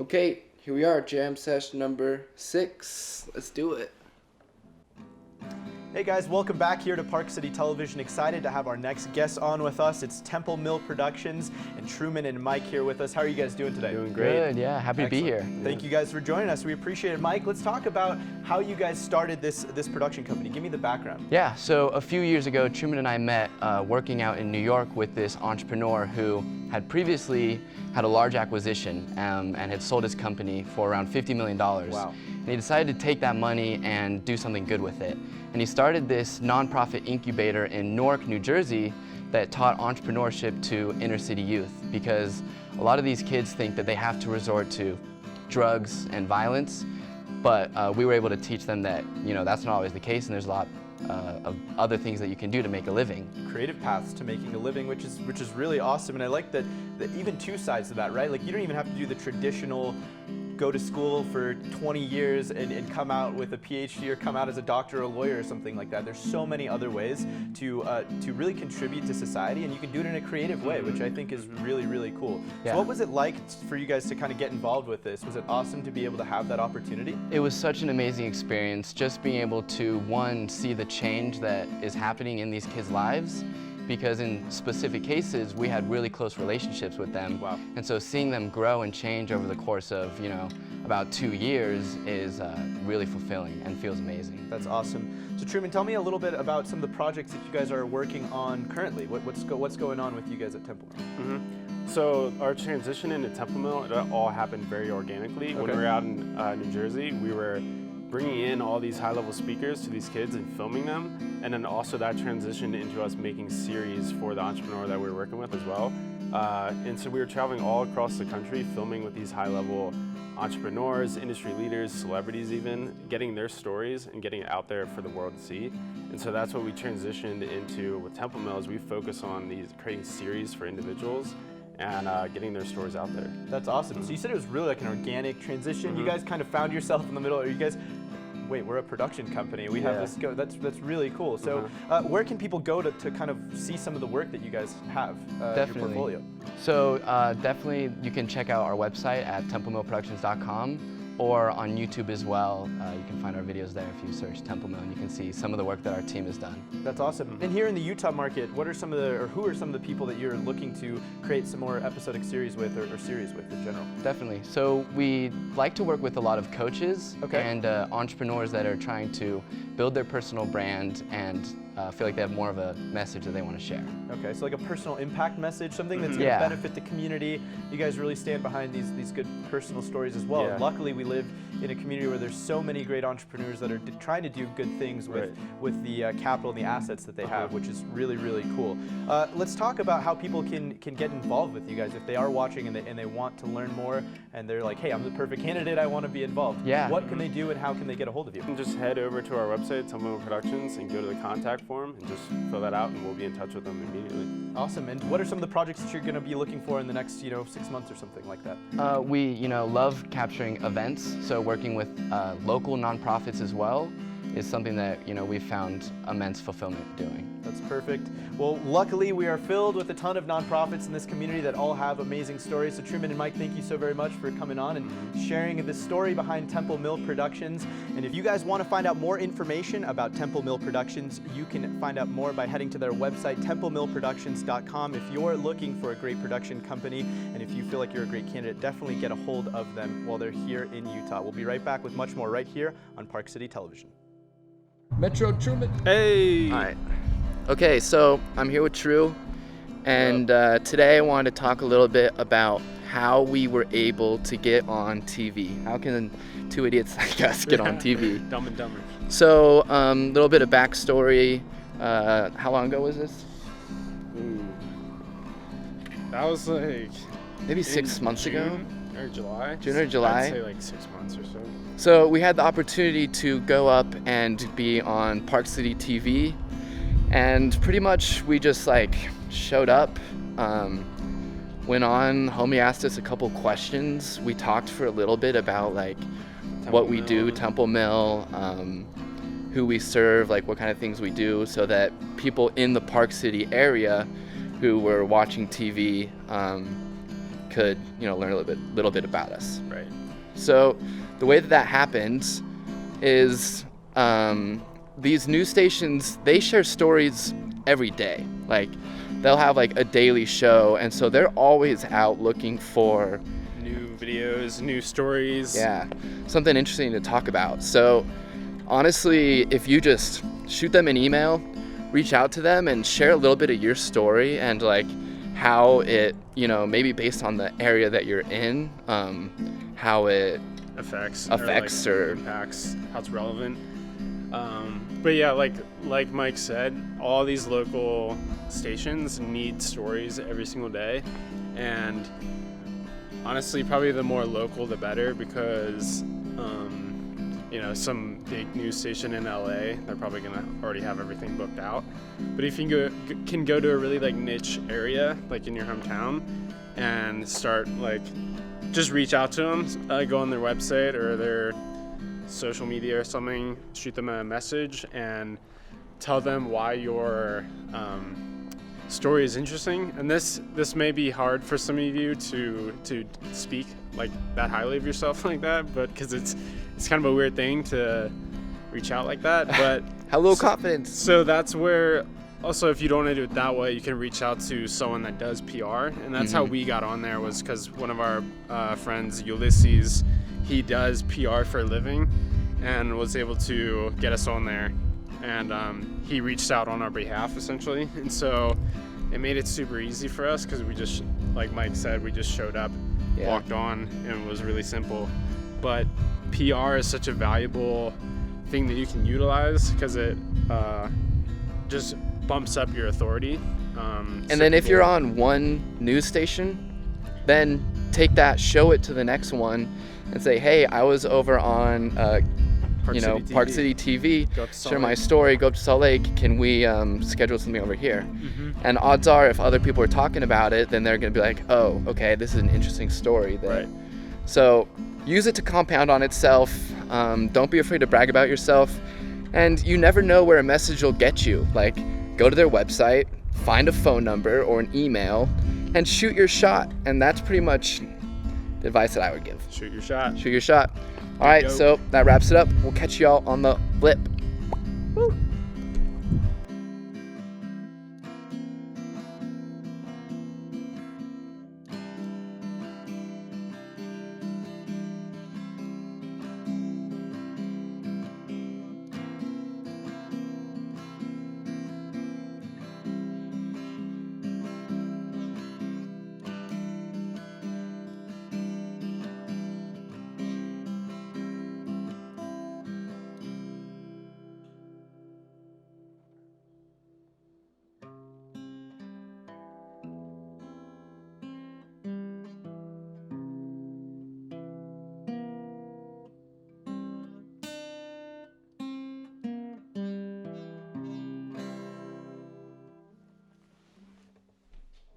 Okay, here we are, jam session number 6. Let's do it. Hey guys, welcome back here to Park City Television. Excited to have our next guest on with us. It's Templemill Productions and Truman and Mike here with us. How are you guys doing today? Doing great. Good, yeah, happy to be here. Thank you guys for joining us. We appreciate it. Mike, let's talk about how you guys started this production company. Give me the background. Yeah, so a few years ago, Truman and I met working out in New York with this entrepreneur who had previously had a large acquisition and had sold his company for around $50 million. Wow. And he decided to take that money and do something good with it. And he started this nonprofit incubator in Newark, New Jersey that taught entrepreneurship to inner city youth, because a lot of these kids think that they have to resort to drugs and violence, but we were able to teach them that, that's not always the case, and there's a lot of other things that you can do to make a living. Creative paths to making a living, which is really awesome. And I like that even two sides to that, right? Like, you don't even have to do the traditional go to school for 20 years and come out with a PhD or come out as a doctor or a lawyer or something like that. There's so many other ways to really contribute to society, and you can do it in a creative way, which I think is really, really cool. Yeah. So what was it like for you guys to kind of get involved with this? Was it awesome to be able to have that opportunity? It was such an amazing experience, just being able to, one, see the change that is happening in these kids' lives, because in specific cases, we had really close relationships with them. Wow. And so seeing them grow and change over the course of, about 2 years is really fulfilling and feels amazing. That's awesome. So Truman, tell me a little bit about some of the projects that you guys are working on currently. What's going on with you guys at Templemill? So our transition into Templemill, it all happened very organically. When we were out in New Jersey, we were bringing in all these high-level speakers to these kids and filming them, and then also that transitioned into us making series for the entrepreneur that we were working with as well. And so we were traveling all across the country, filming with these high-level entrepreneurs, industry leaders, celebrities even, getting their stories and getting it out there for the world to see. And so that's what we transitioned into with Templemill, is we focus on creating series for individuals and getting their stories out there. That's awesome. So you said it was really like an organic transition. You guys kind of found yourself in the middle. Are you guys, wait, we're a production company. We have this go. That's really cool. So where can people go to kind of see some of the work that you guys have in your portfolio? So definitely you can check out our website at templemillproductions.com, or on YouTube as well. You can find our videos there if you search Templemill, and you can see some of the work that our team has done. That's awesome. And here in the Utah market, who are some of the people that you're looking to create some more episodic series with, or series with in general? Definitely. So we like to work with a lot of coaches and entrepreneurs that are trying to build their personal brand and feel like they have more of a message that they want to share. Okay, so like a personal impact message, something that's going to benefit the community. You guys really stand behind these good personal stories as well. And luckily, we live in a community where there's so many great entrepreneurs that are trying to do good things with the capital and the assets that they have, which is really, really cool. Let's talk about how people can get involved with you guys if they are watching and they want to learn more, and they're like, hey, I'm the perfect candidate, I want to be involved. Yeah. What can they do, and how can they get a hold of you? You can just head over to our website, Templemill Productions, and go to the contact form and just fill that out, and we'll be in touch with them immediately. Awesome. And what are some of the projects that you're going to be looking for in the next 6 months or something like that? We love capturing events, so working with local nonprofits as well is something that we've found immense fulfillment doing. That's perfect. Well, luckily we are filled with a ton of nonprofits in this community that all have amazing stories. So Truman and Mike, thank you so very much for coming on and sharing the story behind Templemill Productions. And if you guys want to find out more information about Templemill Productions, you can find out more by heading to their website, templemillproductions.com. If you're looking for a great production company, and if you feel like you're a great candidate, definitely get a hold of them while they're here in Utah. We'll be right back with much more right here on Park City Television. Metro Truman. Hey! All right. Okay, so I'm here with True, and today I wanted to talk a little bit about how we were able to get on TV. How can two idiots like us get on TV? Dumb and Dumber. So, a little bit of backstory. How long ago was this? Ooh. That was like... Maybe 6 months ago? Or July. June or July? I'd say like 6 months or so. So we had the opportunity to go up and be on Park City TV, and pretty much we just showed up, went on, homie asked us a couple questions. We talked for a little bit about what we do, Templemill, who we serve, what kind of things we do, so that people in the Park City area who were watching TV could, learn a little bit about us. Right. So the way that happens is these news stations, they share stories every day. Like they'll have like a daily show, and so they're always out looking for New videos, new stories. yeah, something interesting to talk about. So honestly, if you just shoot them an email, reach out to them and share a little bit of your story and like how it, maybe based on the area that you're in, how it affects or impacts, how it's relevant. But yeah, like Mike said, all these local stations need stories every single day, and honestly, probably the more local, the better, because some big news station in LA, they're probably gonna already have everything booked out. But if you can go to a really like niche area, like in your hometown, and start like just reach out to them, go on their website or their social media or something, shoot them a message and tell them why your story is interesting. And this may be hard for some of you to speak like that highly of yourself like that, but because it's kind of a weird thing to reach out like that, but have a little confidence. So that's where also, if you don't want to do it that way, you can reach out to someone that does PR, and that's how we got on there, was because one of our friends, Ulysses, he does PR for a living and was able to get us on there, and he reached out on our behalf essentially, and so it made it super easy for us because we just, like Mike said, we just showed up, walked on, and it was really simple. But PR is such a valuable thing that you can utilize because it just bumps up your authority. And then if you're on one news station, then take that, show it to the next one, and say, hey, I was over on Park City TV, share my story, go up to Salt Lake, can we schedule something over here? And odds are, if other people are talking about it, then they're gonna be like, oh, okay, this is an interesting story. Right. So use it to compound on itself. Don't be afraid to brag about yourself. And you never know where a message will get you. Like, go to their website, find a phone number or an email, and shoot your shot. And that's pretty much the advice that I would give. Shoot your shot. Shoot your shot. All right, so that wraps it up. We'll catch y'all on the flip.